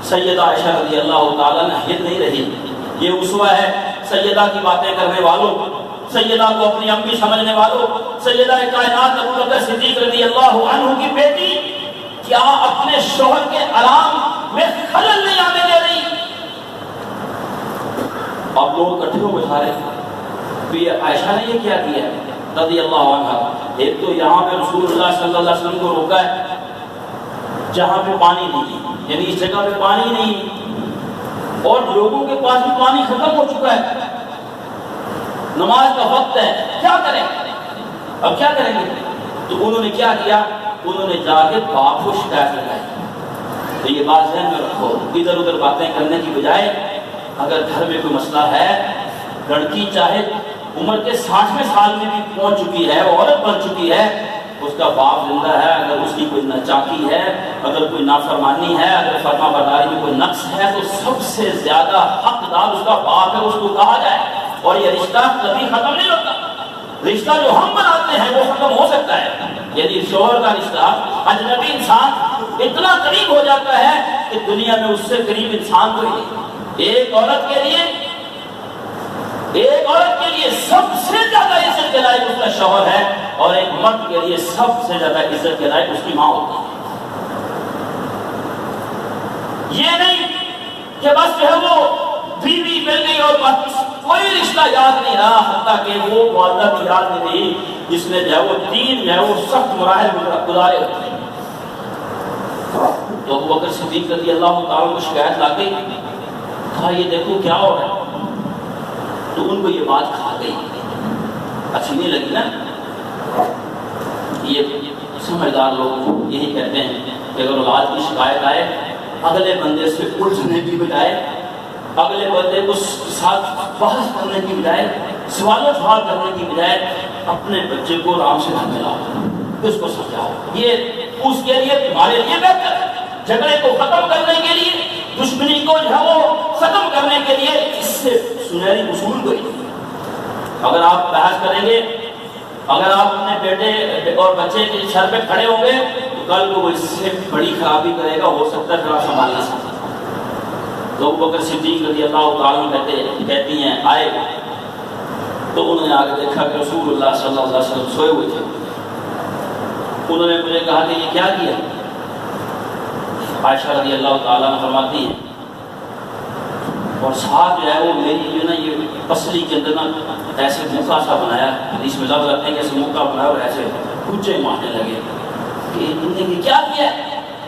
سیدہ عائشہ رضی اللہ تعالیٰ نے ہل نہیں رہی۔ یہ اسوہ ہے سیدہ کی باتیں کرنے والوں، سیدہ کو اپنی امی سمجھنے والوں، سیدہ کائنات ابو بکر صدیق رضی اللہ عنہ کی بیٹی کیا اپنے شوہر کے آرام میں خلل نہیں آنے دے رہی؟ اب لوگ اکٹھے ہو بچھا رہے تو یہ عائشہ نے یہ کیا کیا رضی اللہ عنہ، ایک تو یہاں پہ رسول اللہ صلی اللہ علیہ وسلم کو روکا ہے جہاں پہ پانی نہیں، یعنی اس جگہ پہ پانی نہیں، اور لوگوں کے پاس بھی پانی ختم ہو چکا ہے، نماز کا وقت ہے، کیا کریں؟ اب کیا کریں گے؟ تو انہوں نے کیا کیا؟ انہوں نے جا کے باپ کو شکایت لگائی۔ تو یہ بات ذہن میں رکھو، ادھر ادھر باتیں کرنے کی بجائے اگر گھر میں کوئی مسئلہ ہے، لڑکی چاہے عمر کے 60ویں سال میں بھی پہنچ چکی ہے، عورت بن چکی ہے، اس کا باپ زندہ ہے، اگر اس کی کوئی ناچاکی ہے، اگر کوئی نافرمانی ہے، اگر فرما برداری میں کوئی نقص ہے، تو سب سے زیادہ حقدار اس کا باپ ہے، اس کو کہا جائے۔ اور یہ رشتہ کبھی ختم نہیں ہوتا، رشتہ جو ہم بناتے ہیں وہ ختم ہو سکتا ہے۔ یعنی شوہر کا رشتہ اجنبی انسان اتنا قریب ہو جاتا ہے کہ دنیا میں اس سے قریب انسان کوئی نہیں۔ ایک عورت کے لیے سب سے زیادہ عزت کے لائق اس کا شوہر ہے، اور ایک مرد کے لیے سب سے زیادہ عزت کے لائق اس کی ماں ہوتی ہے۔ یہ نہیں کہ بس جو ہے وہ بیوی مل گئی اور بس کوئی رشتہ یاد نہیں رہا، حتیٰ کہ وہ والدہ بھی یاد نہیں رہی جس نے جو ہے وہ دین جو ہے وہ سخت مراحل گزارے ہوتے ہیں۔ تو ابو بکر صدیق رضی اللہ تعالیٰ کو شکایت لا گئی، کہا یہ دیکھو کیا ہو رہا ہے۔ تو ان کو یہ بات کھا گئی، اچھی نہیں لگی نا۔ یہ سمجھدار لوگ یہی کہتے ہیں کہ اگر اولاد کی شکایت آئے، اگلے بندے سے الجھنے کی بجائے، اگلے بندے کو ساتھ بحث کرنے کی بجائے، سوال و جواب کرنے کی بجائے، اپنے بچے کو آرام سے گھر میں لاؤ، اس کو سمجھاؤ، یہ اس کے لیے تمہارے لیے بہتر ہے۔ جھگڑے کو ختم کرنے کے لیے، دشمنی کو جو ہے وہ ختم کرنے کے لیے اس سے سنہری اصول کوئی نہیں۔ اگر آپ بحث کریں گے، اگر آپ اپنے بیٹے اور بچے کے سر پہ کھڑے ہوں گے تو کل کو وہ اس سے بڑی خرابی کرے گا، ہو سکتا ہے پھر آپ سنبھال نہ سکیں۔ تو ابو بکر صدیق رضی اللہ تعالیٰ کہتی ہیں آئے، تو انہوں نے آگے دیکھا کہ رسول اللہ صلی اللہ علیہ وسلم سوئے ہوئے تھے۔ انہوں نے مجھے کہا کہ یہ کیا کیا؟ عائشہ رضی اللہ تعالیٰ عنہ فرماتی ہیں، اور ساتھ جو ہے وہ میری جو نا یہ پسلی کے اندر نا ایسے موقع سا بنایا، حدیث میں لفظ آتے ہیں کہ ایسے موقع بنایا اور ایسے کچے مارنے لگے کہ انہوں نے کیا کیا؟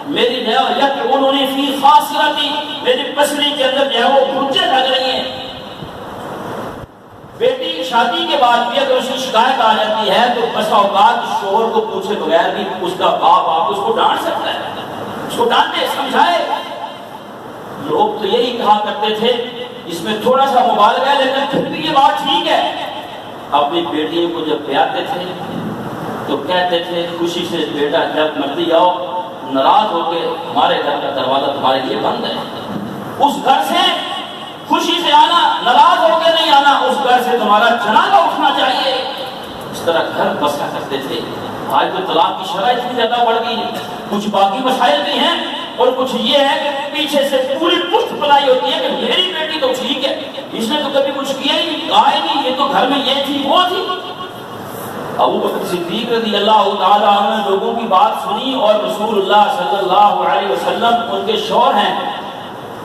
میری جو ہے انہوں نے فی خاصرتی، میری پسلی کے اندر جو ہے وہ کچے لگ رہی ہیں۔ بیٹی شادی کے بعد بھی اگر اس کی شکایت آ جاتی ہے تو بسا اوقات شوہر کو پوچھے بغیر بھی اس کا باپ اس کو ڈانٹ سکتا ہے، اس کو ڈانٹے سمجھائے۔ لوگ تو یہی کہا کرتے تھے، اس میں تھوڑا سا مبالغہ ہے لیکن پھر بھی یہ بات ٹھیک ہے۔ اپنی بیٹیوں کو جب پیارتے تھے تو کہتے تھے خوشی سے بیٹا جب مرضی آؤ، ناراض ہو کے ہمارے گھر کا دروازہ تمہارے لیے بند ہے۔ اس گھر سے خوشی سے آنا، ناراض ہو کے نہیں آنا، اس گھر سے تمہارا جنازہ اٹھنا چاہیے۔ اس طرح گھر بسا کرتے تھے۔ آج تو طلاق کی شرح اتنی زیادہ بڑھ گئی، کچھ باقی مسائل بھی ہیں اور کچھ یہ ہے کہ پیچھے سے پوری پشت پلائی ہوتی ہے کہ میری بیٹی تو ٹھیک ہے، اس نے تو کبھی کچھ کیا ہی نہیں، کہا ہی نہیں، یہ تو گھر میں یہ تھی وہ تھی۔ ابو بکر صدیق رضی اللہ تعالیٰ عنہ نے لوگوں کی بات سنی، اور رسول اللہ صلی اللہ علیہ وسلم ان کے شوہر ہیں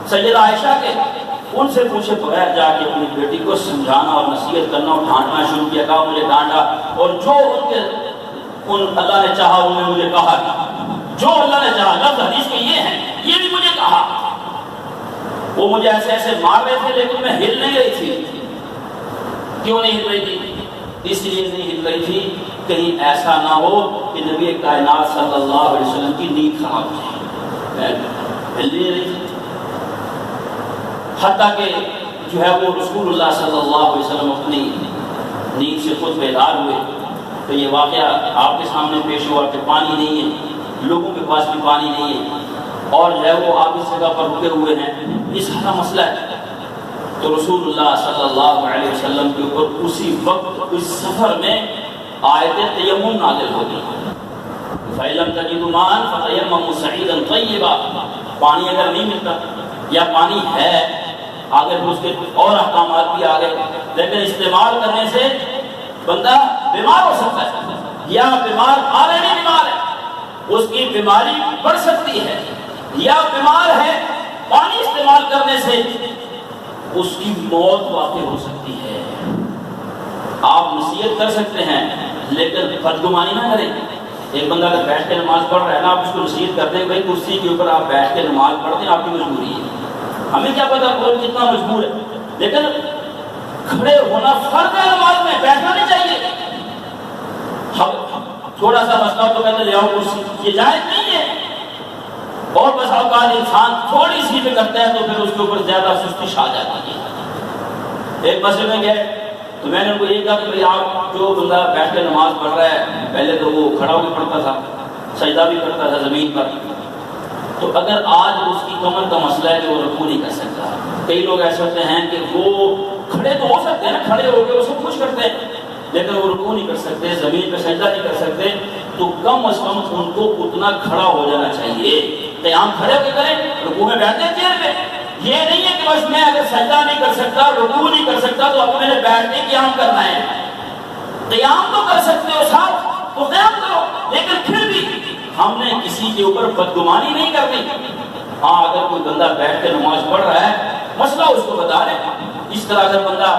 سیدہ عائشہ کے، ان سے پوچھے بغیر جا کے اپنی بیٹی کو سمجھانا اور نصیحت کرنا اور ڈانٹنا شروع کیا، کہا مجھے ڈانٹا، اور جو اللہ نے چاہا انہوں نے مجھے کہا، جو اللہ نے چاہا، لفظ حدیث کے یہ ہیں، یہ بھی مجھے کہا۔ وہ مجھے ایسے ایسے مار رہے تھے لیکن میں ہل نہیں رہی تھی۔ کیوں نہیں ہل رہی تھی؟ اس لیے نہیں ہل رہی تھی کہیں ایسا نہ ہو کہ نبی کائنات صلی اللہ علیہ وسلم کی نیند خراب ہو جائے۔ میں ہل نہیں رہی تھی، حتیٰ کہ جو ہے وہ رسول اللہ صلی اللہ علیہ وسلم اپنی نیند سے خود بیدار ہوئے تو یہ واقعہ آپ کے سامنے پیش ہوا کہ پانی نہیں ہے، لوگوں کے پاس بھی پانی نہیں ہے، اور جو ہے وہ آپ اس جگہ پر رکے ہوئے ہیں، یہ سارا مسئلہ ہے۔ تو رسول اللہ صلی اللہ علیہ وسلم کے اوپر اسی وقت اس سفر میں آیت تیمم نازل ہو گئی، فَإِلَمْ تَجِدُوا مَاءً فَتَيَمَّمُوا صَعِيدًا طَيِّبًا۔ پانی اگر نہیں ملتا یا پانی ہے، آگے اس کے اور احکامات بھی آگے، لیکن استعمال کرنے سے بندہ بیمار ہو سکتا ہے، یا بیمار آلریڈی بیمار ہے اس کی بیماری بڑھ سکتی ہے، یا بیمار ہے پانی استعمال کرنے سے اس کی موت واقع ہو سکتی ہے۔ آپ نصیحت کر سکتے ہیں لیکن بدگمانی نہ کریں۔ ایک بندہ اگر بیٹھ کے نماز پڑھ رہا ہے نا، آپ اس کو نصیحت کرتے ہیں بھائی کرسی کے اوپر آپ بیٹھ کے نماز پڑھتے ہیں، آپ کی مجبوری ہے، ہمیں کیا پتا کون کتنا مجبور ہے، لیکن کھڑے ہونا فرض ہے نماز میں، بیٹھنا نہیں چاہیے. تھوڑا سا مسئلہ تو کہتے لے آؤ کرسی، یہ جائز نہیں ہے. اور بس اوقات انسان تھوڑی سی بھی کرتا ہے تو پھر اس کے اوپر زیادہ سستی چھا جاتی ہے. ایک مسئلے میں گئے تو میں نے ان کو یہ کہا کہ بھئی آپ جو بندہ بیٹھ کے نماز پڑھ رہا ہے، پہلے تو وہ کھڑا ہو کے پڑھتا تھا، سجدہ بھی کرتا تھا زمین پر، تو اگر آج اس کی کمر کا مسئلہ ہے کہ وہ رکوع نہیں کر سکتا. کئی لوگ ایسے ہوتے ہیں کہ وہ کھڑے تو ہو سکتے ہیں نا، کھڑے ہو کے وہ سب کچھ کرتے ہیں، لیکن وہ رکوع نہیں کر سکتے، زمین پہ سجدہ نہیں کر سکتے. تو کم از کم ان کو اتنا کھڑا ہو جانا چاہیے. قیام کھڑے ہو کے کریں، رکوع میں بیٹھتے ہیں چیئر پہ. یہ نہیں ہے کہ بس میں اگر سجدہ نہیں کر سکتا، رکوع نہیں کر سکتا تو اب میں نے بیٹھ کے قیام کرنا ہے. قیام تو کر سکتے ہو صاحب، تو قیام کرو، لیکن پھر بھی ہم نے کسی کے اوپر بدگمانی نہیں کرنی. ہاں اگر کوئی بندہ بیٹھ کے نماز پڑھ رہا ہے، مسئلہ اس کو بتا رہے. اس طرح اگر بندہ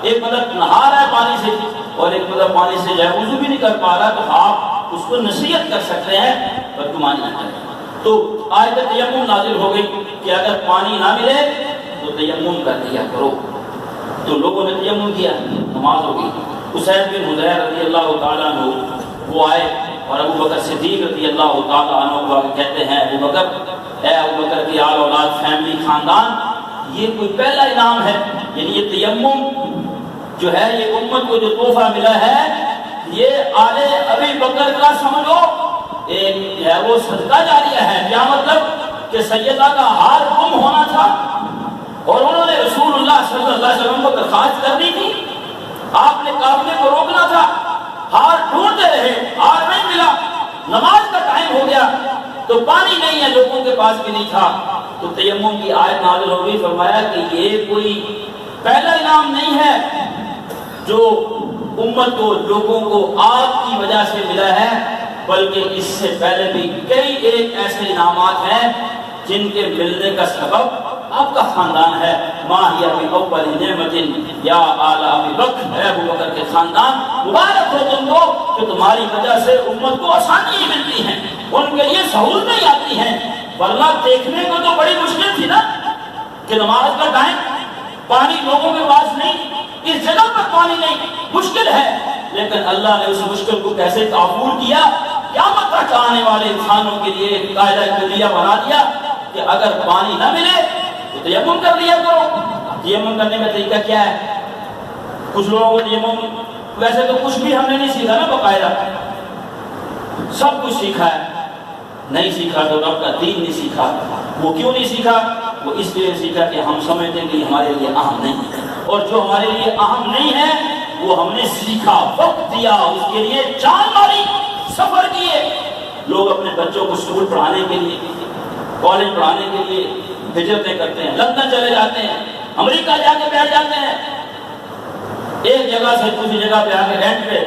ایک بندہ نہا رہا ہے پانی سے اور ایک بندہ پانی سے جو ہے وضو بھی نہیں کر پا رہا، تو آپ اس کو نصیحت کر سکتے ہیں بدگمانی نہ کریں. تو آیت تیمم نازل ہو گئی کہ اگر پانی نہ ملے تو تیمم کر لیا کرو. تو لوگوں نے تیمم کیا، نماز ہو گئی. اسید بن حضیر رضی اللہ تعالیٰ عنہ وہ آئے اور ابو بکر صدیق رضی اللہ تعالیٰ عنہ کو کہتے ہیں ابو بکر، اے ابو بکر کی آل اولاد، فیملی، خاندان، یہ کوئی پہلا انعام ہے، یعنی یہ تیمم جو ہے یہ امت کو جو تحفہ ملا ہے، یہ آل ابی بکر کا سمجھو ایک ہے وہ صدقہ جاریہ ہے. کیا مطلب کہ سیدہ کا ہار گم ہونا تھا اور انہوں نے رسول اللہ صلی اللہ علیہ وسلم کو درخواست کرنی تھی، آپ نے قافلے کو روکنا تھا، ہار ڈھونڈتے رہے، ہار نہیں ملا، نماز کا ٹائم ہو گیا تو پانی نہیں ہے، لوگوں کے پاس بھی نہیں تھا. تو تیمم کی آیت نازل ہو گئی، فرمایا کہ یہ کوئی پہلا انعام نہیں ہے جو امت کو، لوگوں کو آپ کی وجہ سے ملا ہے، بلکہ اس سے پہلے بھی کئی ایک ایسے انعامات ہیں جن کے ملنے کا سبب آپ کا خاندان ہے. ماہیہ بأول نعمت یا آل ابی بکر، اے ابو بکر کے خاندان، مبارک ہو تم کو کہ تمہاری وجہ سے امت کو آسانی ملتی ہیں، ان کے لیے سہولتیں آتی ہیں. ورنہ دیکھنے کو تو بڑی مشکل تھی نا کہ نماز کا ٹائم، پانی لوگوں کے پاس نہیں، اس جگہ پر پانی نہیں، مشکل ہے. لیکن اللہ نے اس مشکل کو کیسے تعبور کیا، قیامت تک آنے والے انسانوں کے لیے ایک قاعدہ کلیہ بنا دیا کہ اگر پانی نہ ملے تو تیمم کر لیا کرو. تیمم کرنے کا طریقہ کیا ہے؟ کچھ لوگوں کو تیمم، ویسے تو کچھ بھی ہم نے نہیں سیکھا نا، باقاعدہ سب کچھ سیکھا ہے. نہیں سیکھا تو رب کا دین نہیں سیکھا. وہ کیوں نہیں سیکھا؟ وہ اس لیے سیکھا کہ ہم سمجھتے ہیں کہ ہمارے لیے اہم نہیں ہے، اور جو ہمارے لیے اہم نہیں ہے وہ ہم نے سیکھا، وقت دیا، اس کے لیے جان ماری، سفر کیے. لوگ اپنے بچوں کو اسکول پڑھانے کے لیے، کالج پڑھانے کے لیے ہجرتیں کرتے ہیں، لندن چلے جاتے ہیں، امریکہ جا کے بیٹھ جاتے ہیں، ایک جگہ سے دوسری جگہ پہ آ کے رینٹ پہ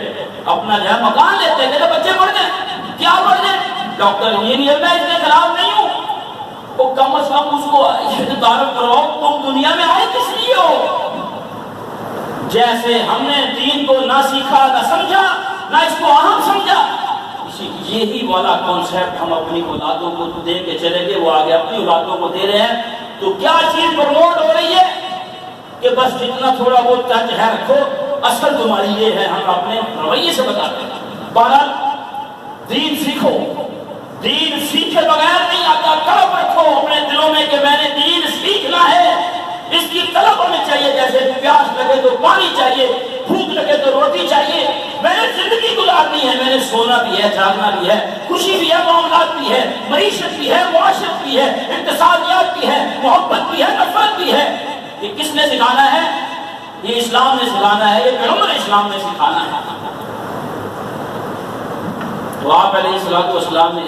اپنا جو ہے مکان لیتے ہیں کہ بچے پڑھ جائیں. کیا پڑھ جائیں؟ ڈاکٹر انجینئر، میں اس کے خلاف نہیں ہوں، وہ کم از کم اس کو یہ تعارف کرو تم دنیا میں آئے کس لیے ہو. جیسے ہم نے دین کو نہ سیکھا، نہ سمجھا، نہ اس کو اہم سمجھا، یہی والا کانسیپٹ ہم اپنی اولادوں کو دے کے چلے گئے، وہ آگے اپنی اولادوں کو دے رہے ہیں. تو کیا چیز پروموٹ ہو رہی ہے کہ بس جتنا تھوڑا بہت ٹچ ہے رکھو، اصل تمہاری یہ ہے. ہم اپنے رویے سے بتاتے ہیں. بہرحال دین سیکھو، دین سیکھے بغیر نہیں آتا. طلب رکھو اپنے دلوں میں کہ میں نے دین سیکھنا ہے، اس کی طلب ہونی چاہیے. جیسے پیاس لگے تو پانی چاہیے، بھوک لگے تو روٹی چاہیے. میں نے زندگی گزارنی ہے، میں نے سونا بھی ہے، جاگنا بھی ہے، خوشی بھی ہے، معاملات بھی ہے، معیشت بھی ہے، معاشرت بھی ہے، اقتصادیات بھی ہے، محبت بھی ہے، نفرت بھی ہے. یہ کس نے سکھانا ہے؟ یہ اسلام نے سکھانا ہے، یہ پیغمبر اسلام نے سکھانا ہے. تو آپ علیہ الصلوۃ والسلام نے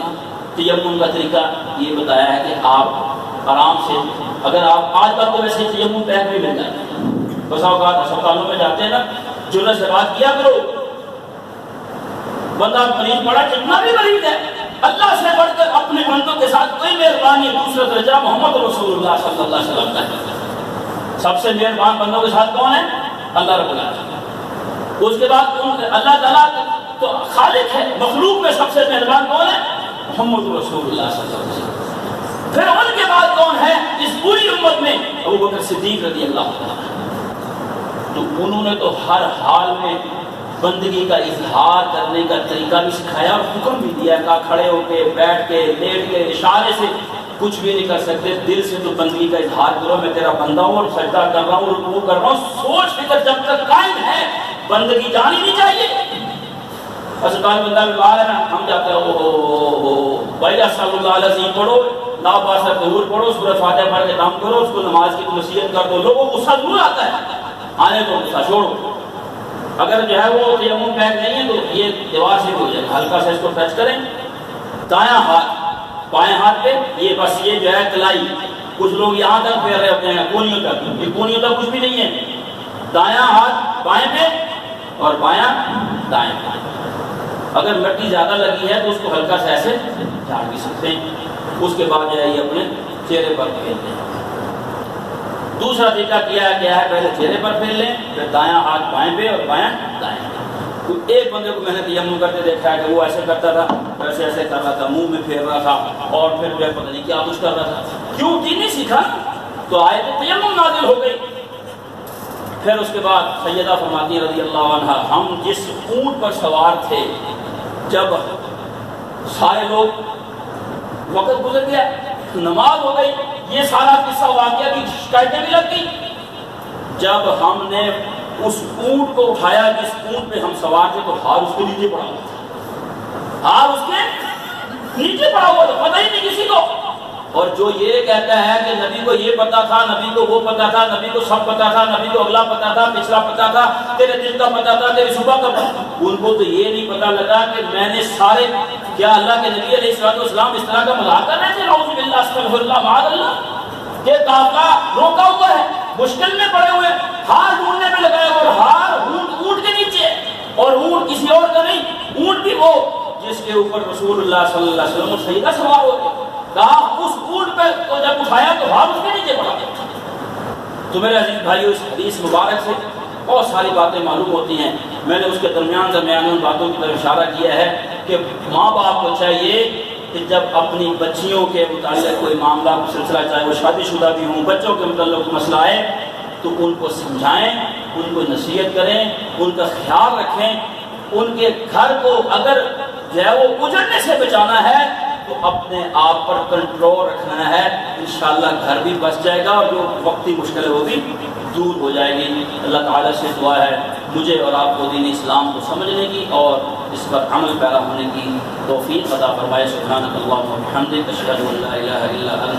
تیمم کا طریقہ یہ بتایا ہے کہ آپ آرام سے، اگر آپ آج تک تو ویسے تیمم پیک بھی مل جاتے ہیں، بس اوقات ہسپتالوں میں جاتے ہیں نا، جرأت سے بات کیا کرو. بندہ مریض پڑا، جتنا بھی مریض ہے، اللہ سے بڑھ کر اپنے بندوں کے ساتھ کوئی مہربانی دوسرا درجہ محمد رسول اللہ صلی اللہ علیہ وسلم کا ہے. سب سے مہربان بندوں کے ساتھ کون ہے؟ اللہ رب العالمین. اس کے بعد اللہ تعالیٰ تو خالق ہے، مخلوق میں سب سے مہربان کون ہے؟ محمد رسول اللہ صلی اللہ علیہ وسلم. پھر ان کے بعد کون ہے اس پوری امت میں؟ ابو بکر صدیق رضی اللہ عنہ۔ تو انہوں نے تو ہر حال میں بندگی کا اظہار کرنے کا طریقہ بھی سکھایا اور حکم بھی دیا کہ کھڑے ہو کے، بیٹھ کے، لیٹ کے، اشارے سے کچھ بھی نہیں کر سکتے، دل سے تو بندگی کا اظہار کرو، میں تیرا بندہ ہوں اور سجدہ کر رہا ہوں، رکوع کر رہا ہوں۔ سوچ فکر جب تک قائم ہے بندگی جانی نہیں چاہیے۔ اسپتال بندہ بیمار ہے نا، ہم جاتے ہیں او بھائی صلی اللہ علیہ وسلم پڑھو، لا پاسا ظہور پڑھو، سورۃ فاتحہ پڑھ کے دم کرو، اس کو نماز کی نصیحت کر دو۔ لوگوں کو غصہ ضرور آتا ہے، آنے کو غصہ چھوڑو۔ اگر جو ہے وہ تیمم بیگ نہیں ہے تو یہ دیوار سے بھی ہو جائے، ہلکا سا اس کو ٹچ کریں، دایاں ہاتھ بائیں ہاتھ پہ، یہ بس یہ جو ہے کلائی، کچھ لوگ یہاں تک پھیر رہے ہوتے ہیں کونیوں تک، یہ کونیوں تک کچھ بھی نہیں ہے، دایاں ہاتھ بائیں پہ اور بایاں دائیں پہ۔ اگر مٹی زیادہ لگی ہے تو اس کو ہلکا سا ایسے جھاڑ بھی سکتے ہیں، اس کے بعد جو ہے یہ اپنے چہرے پر پھیرتے ہیں۔ دوسرا طریقہ کیا ہے پہلے چہرے پر پھیر لیں، پھر دایاں ہاتھ بائیں پہ اور بایاں دائیں پہ۔ تو ایک بندے کو میں نے تیمم کرتے دیکھا ہے کہ وہ ایسے کرتا تھا، ایسے ایسے کر رہا تھا، منہ میں پھیر رہا تھا اور پھر جو ہے پتہ نہیں کیا کچھ کر رہا تھا۔ کیوں دین نہیں سیکھا؟ تو آئے تو تیمم نازل ہو گئی۔ پھر اس کے بعد سیدہ فرماتی رضی اللہ عنہ، ہم جس اونٹ پر سوار تھے، جب سارے لوگ وقت گزر گیا، نماز ہو گئی، یہ سارا قصہ واقعہ کی شکایتیں بھی لگ گئی۔ جب ہم نے اس اونٹ کو اٹھایا جس اونٹ پہ ہم سوار تھے، تو ہار اس کے نیچے پڑا ہوا تھا، ہار اس کے نیچے پڑا ہوا تھا، پتہ ہی نہیں کسی کو۔ اور جو یہ کہتا ہے کہ نبی کو یہ پتا تھا، نبی کو وہ پتا تھا، نبی کو سب پتا تھا، نبی کو اگلا پتا تھا، پچھلا پتا تھا، تیرے دل کا پتا تھا، تیری صبح کا پتا، ان کو تو یہ نہیں پتا لگا کہ میں نے سارے، کیا اللہ کے نبی علیہ السلام اس طرح کا مذاق کر رہے تھے؟ نعوذ باللہ، استغفر اللہ، معاذ اللہ، کہ قافلہ روکا ہوا ہے، مشکل میں پڑے ہوئے، ہار ڈھونڈنے میں لگائے، اور ہار اونٹ کے نیچے، اور اونٹ کسی اور کا نہیں، اونٹ بھی وہ جس کے اوپر رسول اللہ صلی اللہ علیہ وسلم اور سیدہ سوار ہوتے۔ کہا اس اونٹ پہ تو جب اٹھایا تو ہار اس کے نیچے پڑا۔ تو میرے عزیز بھائیو، اس حدیث مبارک سے بہت ساری باتیں معلوم ہوتی ہیں۔ میں نے اس کے درمیان ان باتوں کی طرف اشارہ کیا ہے کہ ماں باپ کو چاہیے کہ جب اپنی بچیوں کے متعلق کوئی معاملہ سلسلہ، چاہے وہ شادی شدہ بھی ہوں، بچوں کے متعلق مسئلہ آئے تو ان کو سمجھائیں، ان کو نصیحت کریں، ان کا خیال رکھیں، ان کے گھر کو اگر جو ہے وہ اجڑنے سے بچانا ہے تو اپنے آپ پر کنٹرول رکھنا ہے، انشاءاللہ گھر بھی بچ جائے گا اور جو وقتی مشکل ہے وہ بھی دور ہو جائے گی۔ اللہ تعالیٰ سے دعا ہے مجھے اور آپ کو دین اسلام کو سمجھنے کی اور اس پر عمل پیرا ہونے کی توفیق عطا فرمائے۔ سبحانک اللہم و بحمدک، اشہد ان لا الہ الا انت